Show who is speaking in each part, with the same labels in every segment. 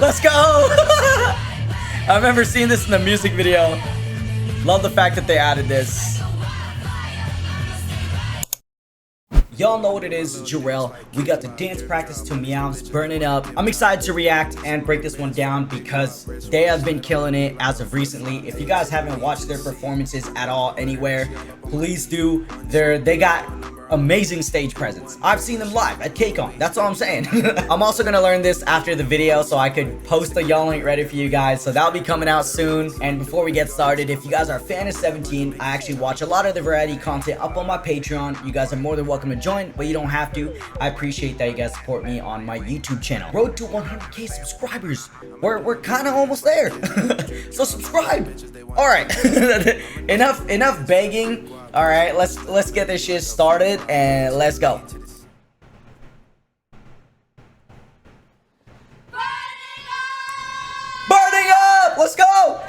Speaker 1: Let's go! I remember seeing this in the music video. Love the fact that they added this. Y'all know what it is, Jarrell. We got the dance practice to MEOVV, burn it up. I'm excited to react and break this one down because they have been killing it as of recently. If you guys haven't watched their performances at all anywhere, please do. They got amazing stage presence. I've seen them live at KCON. That's all I'm saying. I'm also gonna learn this after the video so I could post the Y'all Ain't ready for you guys. So that'll be coming out soon. And before we get started, if you guys are a fan of 17, I actually watch a lot of the variety content up on my Patreon. You guys are more than welcome to join, but you don't have to. I appreciate that you guys support me on my YouTube channel. Road to 100K subscribers. We're kind of almost there. So subscribe. All right. enough begging. All right, let's get this shit started and let's go. Burning up! Let's go!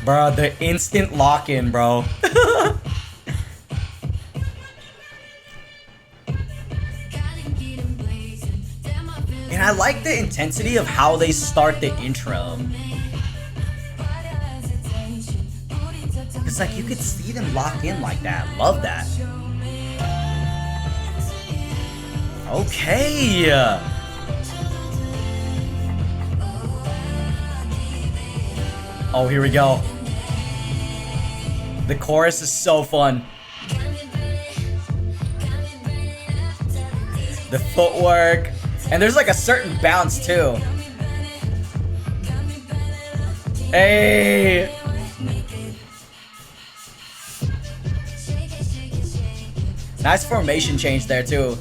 Speaker 1: Bro, the instant lock-in, bro. And I like the intensity of how they start the intro. It's like you could see them lock in like that. Love that. Okay. Oh, here we go. The chorus is so fun. The footwork. And there's like a certain bounce too. Hey. Nice formation change there too.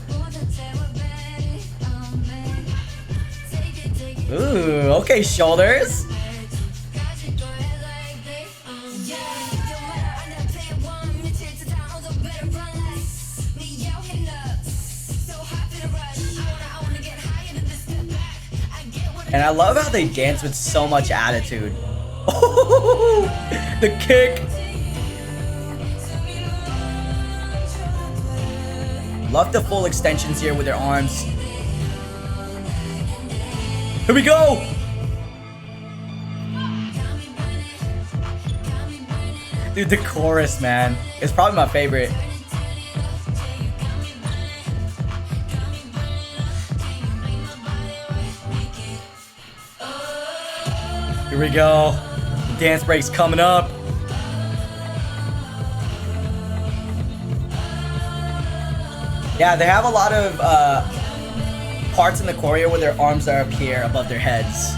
Speaker 1: Ooh, okay, shoulders. And I love how they dance with so much attitude. Oh, the kick. Love the full extensions here with their arms. Here we go! Dude, the chorus, man. It's probably my favorite. Here we go. The dance break's coming up. Yeah, they have a lot of parts in the choreo where their arms are up here above their heads.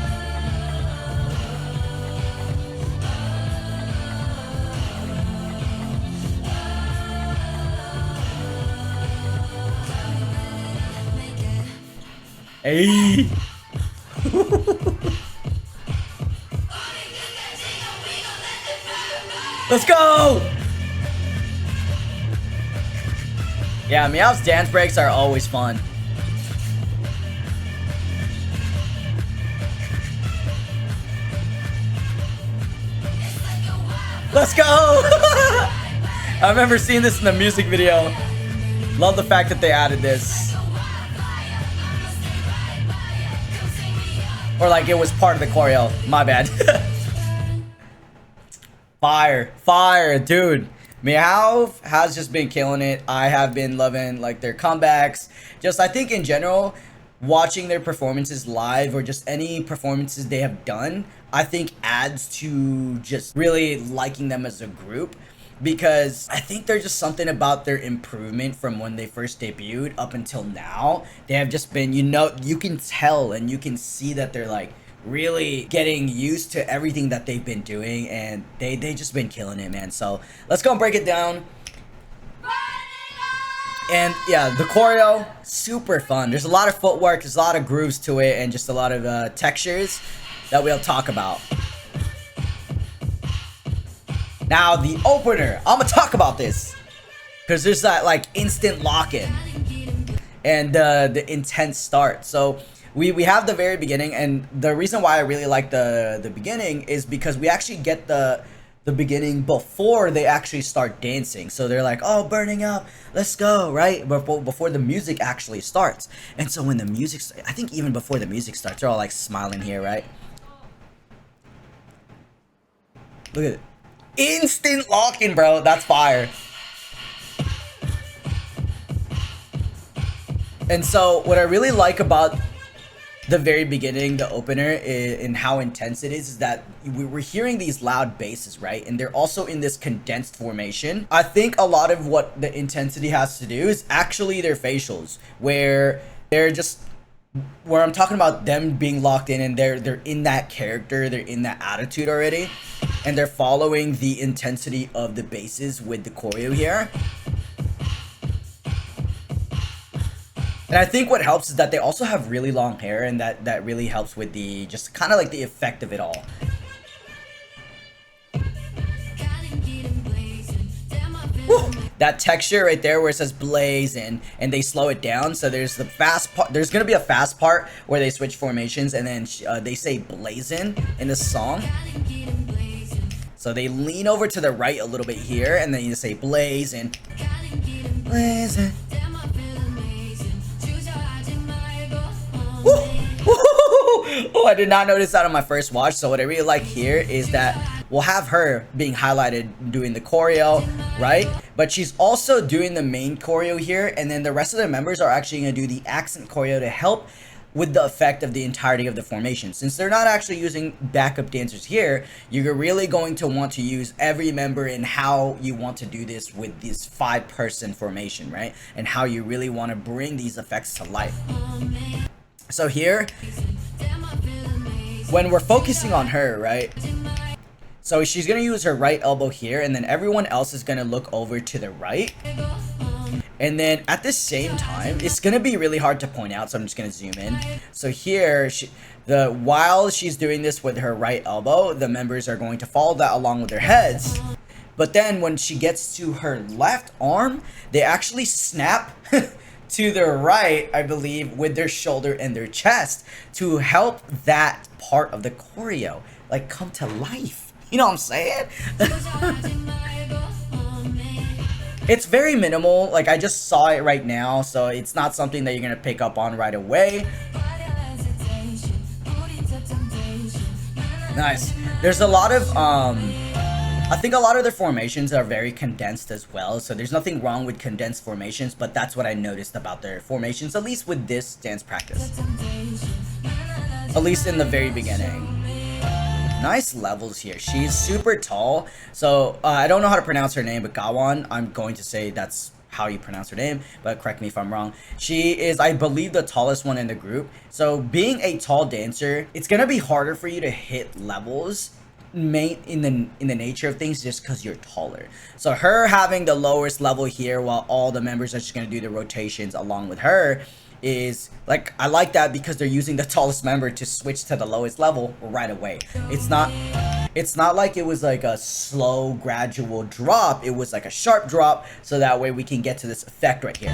Speaker 1: Hey! Let's go! Yeah, MEOVV's dance breaks are always fun. Let's go! I remember seeing this in the music video. Love the fact that they added this. Or like it was part of the choreo. My bad. Fire, dude. MEOVV has just been killing it. I have been loving like their comebacks. Just I think in general, watching their performances live or just any performances they have done, I think adds to just really liking them as a group. Because I think there's just something about their improvement from when they first debuted up until now. They have just been, you know, you can tell and you can see that they're like really getting used to everything that they've been doing, and they just been killing it, man. So let's go and break it down. And yeah, the choreo, super fun. There's a lot of footwork, there's a lot of grooves to it, and just a lot of textures that we'll talk about. Now the opener, I'm gonna talk about this because there's that like instant lock-in and the intense start. So we have the very beginning, and the reason why I really like the beginning is because we actually get the the beginning before they actually start dancing. So they're like, oh, burning up, let's go, right? Before the music actually starts. And so when the music, I think even before the music starts, they're all like smiling here, right? Look at it. Instant locking, bro. That's fire. And so what I really like about the very beginning, the opener, and how intense it is that we're hearing these loud basses, right? And they're also in this condensed formation. I think a lot of what the intensity has to do is actually their facials, where they're just, where I'm talking about them being locked in and they're in that character, they're in that attitude already, and they're following the intensity of the basses with the choreo here. And I think what helps is that they also have really long hair, and that really helps with the, just kind of like the effect of it all. Woo! That texture right there where it says blaze and they slow it down. So there's the fast part, there's gonna be a fast part where they switch formations, and then they say blazing in the song. So they lean over to the right a little bit here, and then you say blaze and blazing. Oh, I did not notice that on my first watch. So what I really like here is that we'll have her being highlighted doing the choreo, right? But she's also doing the main choreo here, and then the rest of the members are actually going to do the accent choreo to help with the effect of the entirety of the formation. Since they're not actually using backup dancers here, you're really going to want to use every member in how you want to do this with this 5-person formation, right? And how you really want to bring these effects to life. So here, when we're focusing on her, right? So she's going to use her right elbow here, and then everyone else is going to look over to the right. And then at the same time, it's going to be really hard to point out, so I'm just going to zoom in. So here, while she's doing this with her right elbow, the members are going to follow that along with their heads. But then when she gets to her left arm, they actually snap to the right, I believe, with their shoulder and their chest to help that part of the choreo like come to life. You know what I'm saying? It's very minimal. Like, I just saw it right now, so it's not something that you're gonna pick up on right away. Nice. There's a lot of I think a lot of their formations are very condensed as well, so there's nothing wrong with condensed formations, but that's what I noticed about their formations, at least with this dance practice. At least in the very beginning. Nice levels here. She's super tall, so I don't know how to pronounce her name, but Gawan, I'm going to say that's how you pronounce her name, but correct me if I'm wrong. She is, I believe, the tallest one in the group. So being a tall dancer, it's gonna be harder for you to hit levels in the nature of things just because you're taller. So her having the lowest level here while all the members are just going to do the rotations along with her is like, I like that because they're using the tallest member to switch to the lowest level right away. It's not like it was like a slow gradual drop. It was like a sharp drop, so that way we can get to this effect right here.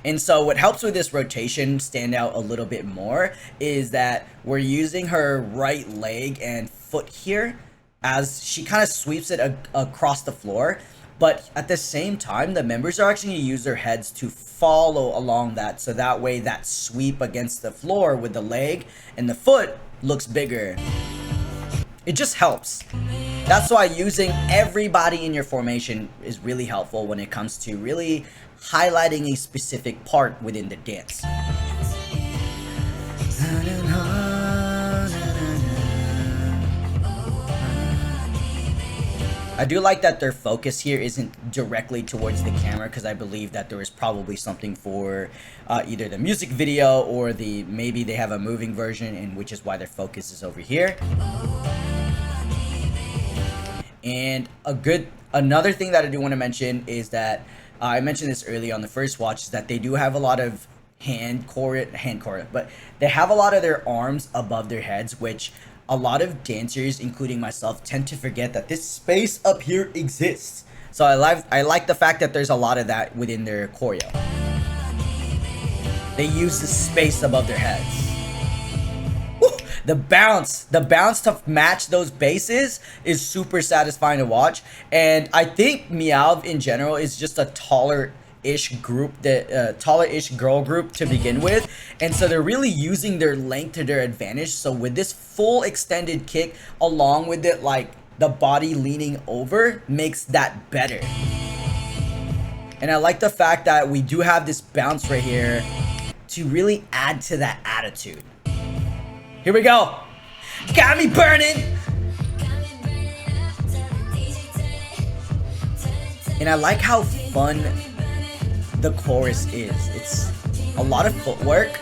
Speaker 1: And so what helps with this rotation stand out a little bit more is that we're using her right leg and foot here as she kind of sweeps it across the floor. But at the same time, the members are actually going to use their heads to follow along that. So that way that sweep against the floor with the leg and the foot looks bigger. It just helps. That's why using everybody in your formation is really helpful when it comes to really highlighting a specific part within the dance. I do like that their focus here isn't directly towards the camera, because I believe that there is probably something for either the music video or maybe they have a moving version, and which is why their focus is over here. And another thing that I do want to mention is that I mentioned this earlier on the first watch, is that they do have a lot of but they have a lot of their arms above their heads, which a lot of dancers, including myself, tend to forget that this space up here exists. So I like the fact that there's a lot of that within their choreo. They use the space above their heads. Woo! the bounce to match those bases is super satisfying to watch. And I think MEOVV in general is just a taller-ish group, that taller-ish girl group to begin with, and so they're really using their length to their advantage. So with this full extended kick along with it, like the body leaning over, makes that better. And I like the fact that we do have this bounce right here to really add to that attitude. Here we go. Got me burning. And I like how fun the chorus is. It's a lot of footwork,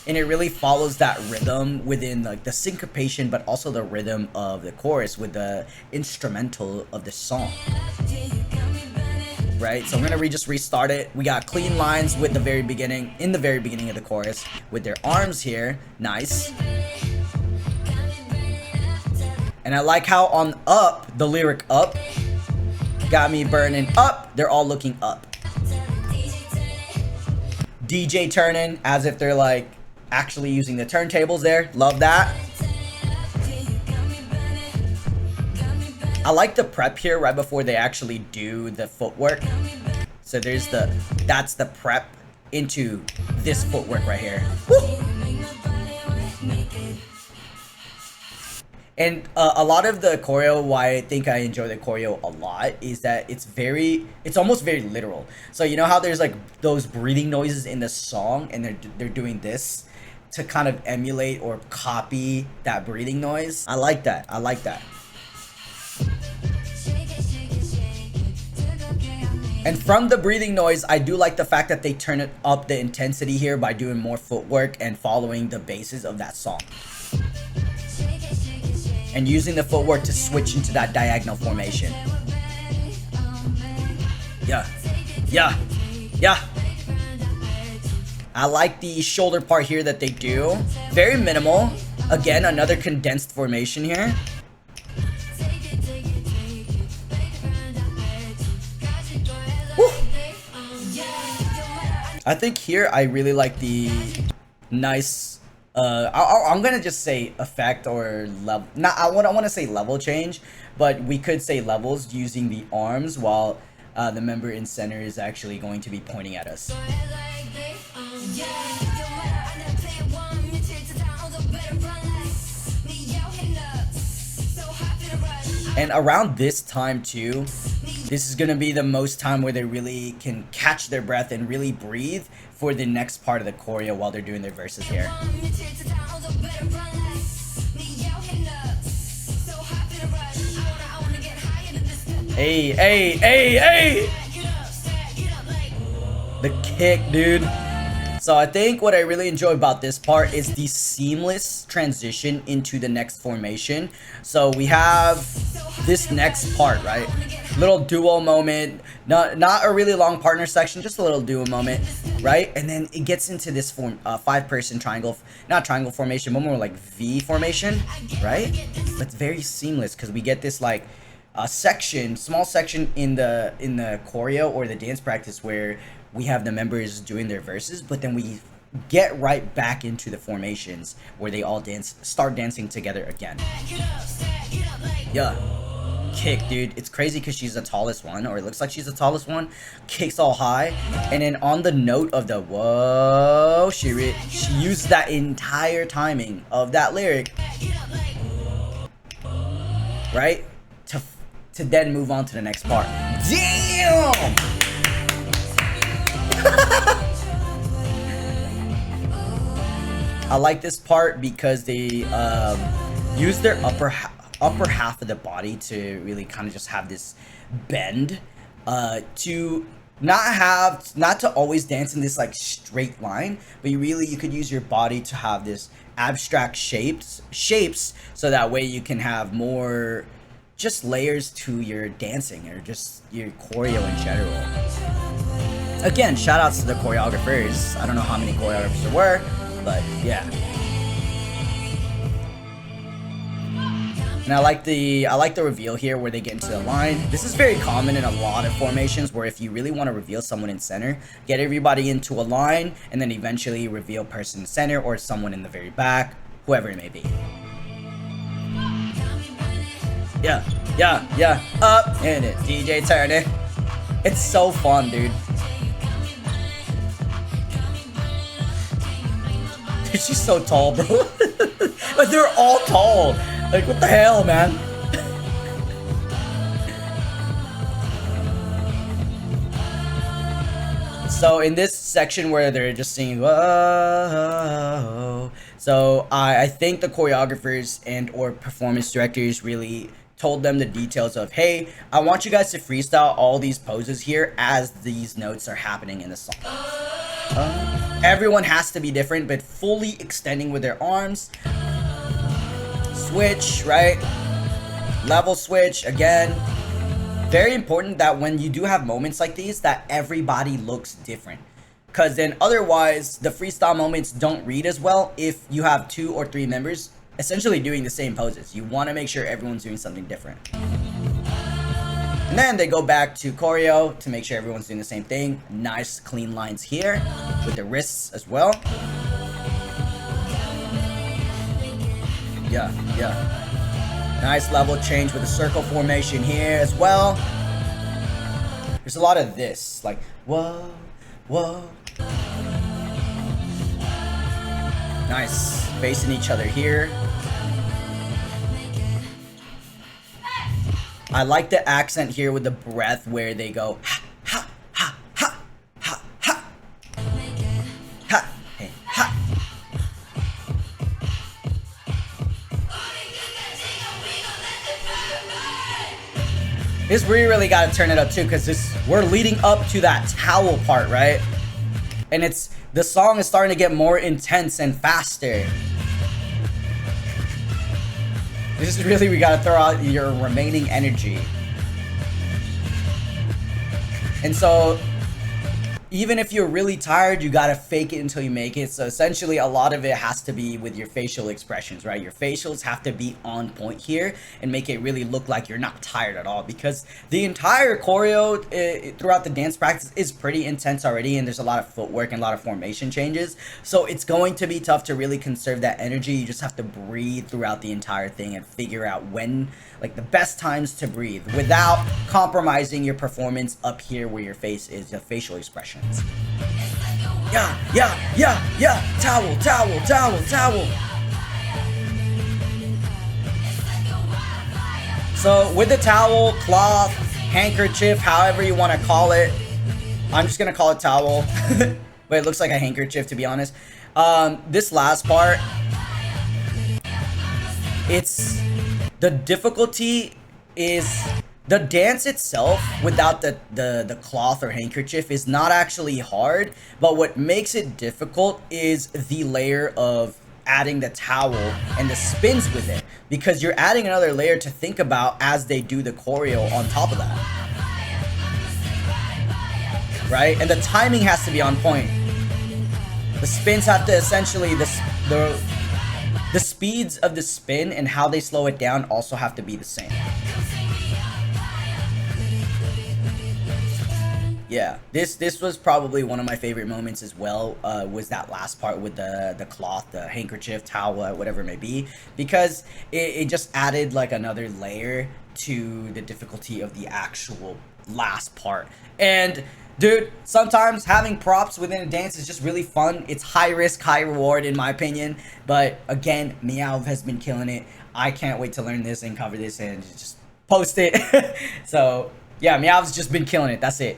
Speaker 1: and it really follows that rhythm within like the syncopation, but also the rhythm of the chorus with the instrumental of the song. Right, so I'm gonna just restart it. We got clean lines with the very beginning, in the very beginning of the chorus, with their arms here. Nice. And I like how on up, the lyric up, got me burning up, they're all looking up. DJ turning as if they're like actually using the turntables there. Love that. I like the prep here right before they actually do the footwork. So there's that's the prep into this footwork right here. Woo! And a lot of the choreo, why I think I enjoy the choreo a lot, is that it's almost very literal. So you know how there's like those breathing noises in the song, and they're doing this to kind of emulate or copy that breathing noise. I like that. I like that. And from the breathing noise, I do like the fact that they turn it up the intensity here by doing more footwork and following the bases of that song. And using the footwork to switch into that diagonal formation. Yeah. Yeah. Yeah. I like the shoulder part here that they do. Very minimal. Again, another condensed formation here. I think here I really like the nice I'm gonna just say effect or level. Not I want to say level change, but we could say levels using the arms while the member in center is actually going to be pointing at us. And around this time too, this is gonna be the most time where they really can catch their breath and really breathe for the next part of the choreo while they're doing their verses here. Hey, hey, hey, hey! The kick, dude. So I think what I really enjoy about this part is the seamless transition into the next formation. So we have this next part, right? Little duo moment, not a really long partner section, just a little duo moment, right? And then it gets into this form, 5-person triangle, not triangle formation, but more like V formation, right? But it's very seamless because we get this like a section, small section in the choreo or the dance practice where we have the members doing their verses, but then we get right back into the formations where they all start dancing together again. Yeah. Kick, dude. It's crazy because she's the tallest one, or it looks like she's the tallest one. Kicks all high, and then on the note of the whoa, she used that entire timing of that lyric, right? To then move on to the next part. Damn! I like this part because they use their upper half of the body to really kind of just have this bend, to not to always dance in this like straight line, but you could use your body to have this abstract shapes so that way you can have more just layers to your dancing or just your choreo in general. Again, shout outs to the choreographers. I don't know how many choreographers there were, but yeah. And I like the reveal here where they get into the line. This is very common in a lot of formations where if you really want to reveal someone in center, get everybody into a line and then eventually reveal person in center or someone in the very back. whoever it may be. Yeah, yeah, yeah, up in it, DJ turn it. It's so fun, dude. Dude, she's so tall, bro. Like, they're all tall. Like, what the hell, man? So in this section where they're just singing, whoa, so I think the choreographers and or performance directors really told them the details of, hey, I want you guys to freestyle all these poses here as these notes are happening in the song. Everyone has to be different, but fully extending with their arms. Switch, right? Level switch again. Very important that when you do have moments like these, that everybody looks different. Because then otherwise, the freestyle moments don't read as well if you have 2 or 3 members essentially doing the same poses. You want to make sure everyone's doing something different. And then they go back to choreo to make sure everyone's doing the same thing. Nice clean lines here with the wrists as well. Yeah, yeah. Nice level change with the circle formation here as well. There's a lot of this, like, whoa, whoa. Nice, facing each other here. I like the accent here with the breath where they go, ha, ha, ha, ha, ha, ha, ha, hey, ha. This we really gotta turn it up too, because we're leading up to that towel part, right? And the song is starting to get more intense and faster. This is really, we gotta throw out your remaining energy. And so, even if you're really tired, you gotta fake it until you make it. So essentially, a lot of it has to be with your facial expressions, right? Your facials have to be on point here and make it really look like you're not tired at all, because the entire choreo throughout the dance practice is pretty intense already, and there's a lot of footwork and a lot of formation changes. So it's going to be tough to really conserve that energy. You just have to breathe throughout the entire thing and figure out when, like, the best times to breathe without compromising your performance up here where your face is, the facial expression. Yeah, yeah, yeah, yeah. Towel, towel, towel, towel. So with the towel, cloth, handkerchief, however you want to call it, I'm just gonna call it towel. But it looks like a handkerchief, to be honest. This last part, it's the difficulty is the dance itself without the cloth or handkerchief is not actually hard, but what makes it difficult is the layer of adding the towel and the spins with it, because you're adding another layer to think about as they do the choreo on top of that, right? And the timing has to be on point. The spins have to essentially, the speeds of the spin and how they slow it down also have to be the same. Yeah, this was probably one of my favorite moments as well, was that last part with the cloth, the handkerchief, towel, whatever it may be, because it just added like another layer to the difficulty of the actual last part. And dude, sometimes having props within a dance is just really fun. It's high risk, high reward in my opinion, but again, MEOVV has been killing it. I can't wait to learn this and cover this and just post it. So yeah, MEOVV's just been killing it. That's it.